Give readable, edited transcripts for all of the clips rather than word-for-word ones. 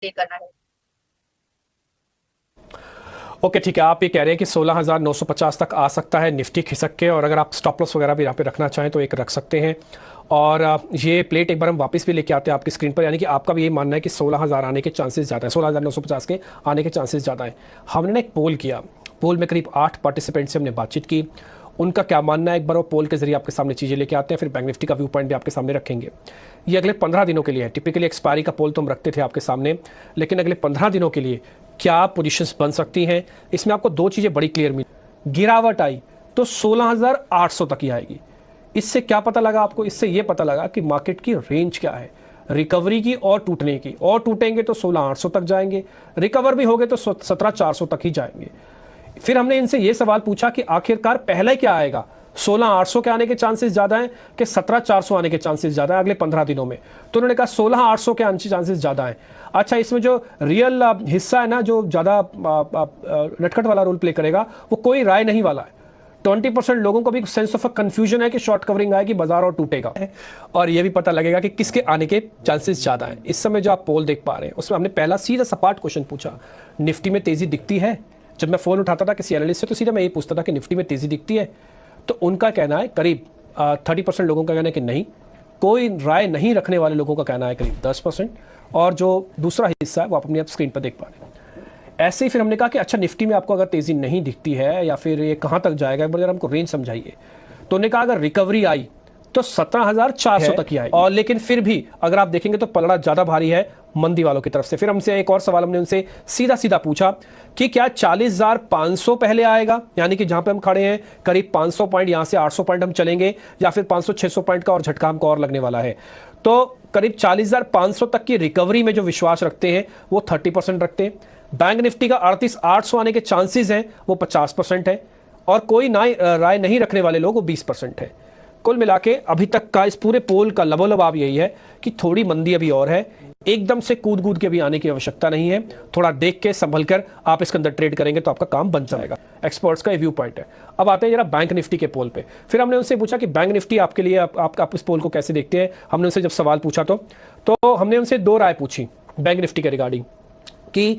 पे करना है। ओके ठीक है, आप ये कह रहे हैं कि 16,950 तक आ सकता है निफ्टी खिसक के, और अगर आप स्टॉप लॉस वगैरह भी यहाँ पे रखना चाहें तो एक रख सकते हैं। और ये प्लेट एक बार हम वापस भी लेके आते हैं आपकी स्क्रीन पर, यानी कि आपका भी ये मानना है कि 16,000 आने के चांसेस ज़्यादा है, 16,950 के आने के चांसेस ज़्यादा है। हमने ना एक पोल किया, पोल में करीब 8 पार्टिसिपेंट से हमने बातचीत की, उनका क्या मानना है एक बार वो पोल के जरिए आपके सामने चीज़ें लेके आते हैं, फिर बैंक निफ्टी का व्यू पॉइंट भी आपके सामने रखेंगे। ये अगले 15 दिनों के लिए है, टिपिकली एक्सपायरी का पोल तो हम रखते थे आपके सामने, लेकिन अगले 15 दिनों के लिए क्या पोजीशंस बन सकती हैं, इसमें आपको दो चीज़ें बड़ी क्लियर मिली। गिरावट आई तो 16,800 तक ही आएगी। इससे क्या पता लगा आपको? इससे ये पता लगा कि मार्केट की रेंज क्या है, रिकवरी की और टूटने की। और टूटेंगे तो 16,800 तक जाएंगे, रिकवर भी होंगे तो 17,400 तक ही जाएंगे। फिर हमने इनसे ये सवाल पूछा कि आखिरकार पहले क्या आएगा, 16,800 के आने के चांसेस ज्यादा हैं कि 17,400 आने के चांसेस ज्यादा हैं अगले 15 दिनों में? तो उन्होंने कहा 16,800 के आने के चांसेस ज्यादा हैं। अच्छा, इसमें जो रियल हिस्सा है ना, जो ज्यादा नटखट वाला रोल प्ले करेगा, वो कोई राय नहीं वाला है। 20% लोगों को भी सेंस ऑफ कंफ्यूजन है कि शॉर्ट कवरिंग आएगी, बाजार और टूटेगा, और ये भी पता लगेगा कि किसके आने के चांसेस ज्यादा हैं। इस समय जो आप पोल देख पा रहे हैं उसमें हमने पहला सीधा सपाट क्वेश्चन पूछा, निफ्टी में तेजी दिखती है? जब मैं फोन उठाता था किसी एनालिस्ट से तो सीधा मैं ये पूछता था कि निफ्टी में तेजी दिखती है, तो उनका कहना है करीब 30% लोगों का कहना है कि नहीं, कोई राय नहीं रखने वाले लोगों का कहना है करीब 10%, और जो दूसरा हिस्सा है वो आप अपनी स्क्रीन पर देख पा रहे हैं। ऐसे ही फिर हमने कहा कि अच्छा, निफ्टी में आपको अगर तेजी नहीं दिखती है या फिर ये कहां तक जाएगा, एक बार हमको रेंज समझाइए। तो उन्होंने कहा अगर रिकवरी आई तो 17,400 तक ही आएगी, और लेकिन फिर भी अगर आप देखेंगे तो पलड़ा ज्यादा भारी है मंदी वालों की तरफ से। फिर हमसे एक और सवाल हमने उनसे सीधा सीधा पूछा कि क्या 40,500 पहले आएगा, यानी कि जहां पे हम खड़े हैं करीब 500 पॉइंट, यहां से 800 पॉइंट हम चलेंगे, या फिर 500-600 पॉइंट का और झटका हमको और लगने वाला है? तो करीब 40,500 तक की रिकवरी में जो विश्वास रखते हैं वो 30% रखते हैं। बैंक निफ्टी का 38,800 आने के चांसेस हैं वो 50% है, और कोई राय नहीं रखने वाले लोग वो 20% है। कुल मिला के अभी तक का इस पूरे पोल का लबोलबाब यही है कि थोड़ी मंदी अभी और है, एकदम से कूद के भी आने की आवश्यकता नहीं है। थोड़ा देख के संभल कर आप इसके अंदर ट्रेड करेंगे तो आपका काम बन जाएगा। एक्सपर्ट्स का ये व्यू पॉइंट है। अब आते हैं जरा बैंक निफ्टी के पोल पे। फिर हमने उनसे पूछा कि बैंक निफ्टी आपके लिए आप इस पोल को कैसे देखते हैं। हमने उनसे जब सवाल पूछा तो हमने उनसे दो राय पूछी बैंक निफ्टी के रिगार्डिंग कि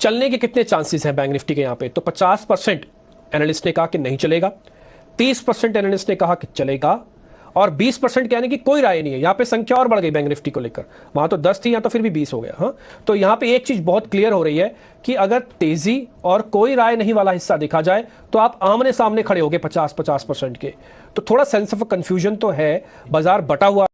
चलने के कितने चांसेस हैं बैंक निफ्टी के यहाँ पे। तो 50% एनालिस्ट ने कहा कि नहीं चलेगा, 30% एनालिस्ट ने कहा कि चलेगा, और 20% कहने की कोई राय नहीं है। यहां पे संख्या और बढ़ गई बैंक निफ्टी को लेकर, वहां तो 10 थी, यहां तो फिर भी 20 हो गया। हाँ, तो यहां पे एक चीज बहुत क्लियर हो रही है कि अगर तेजी और कोई राय नहीं वाला हिस्सा देखा जाए तो आप आमने सामने खड़े होगे 50-50% के। तो थोड़ा सेंस ऑफ कंफ्यूजन तो है, बाजार बटा हुआ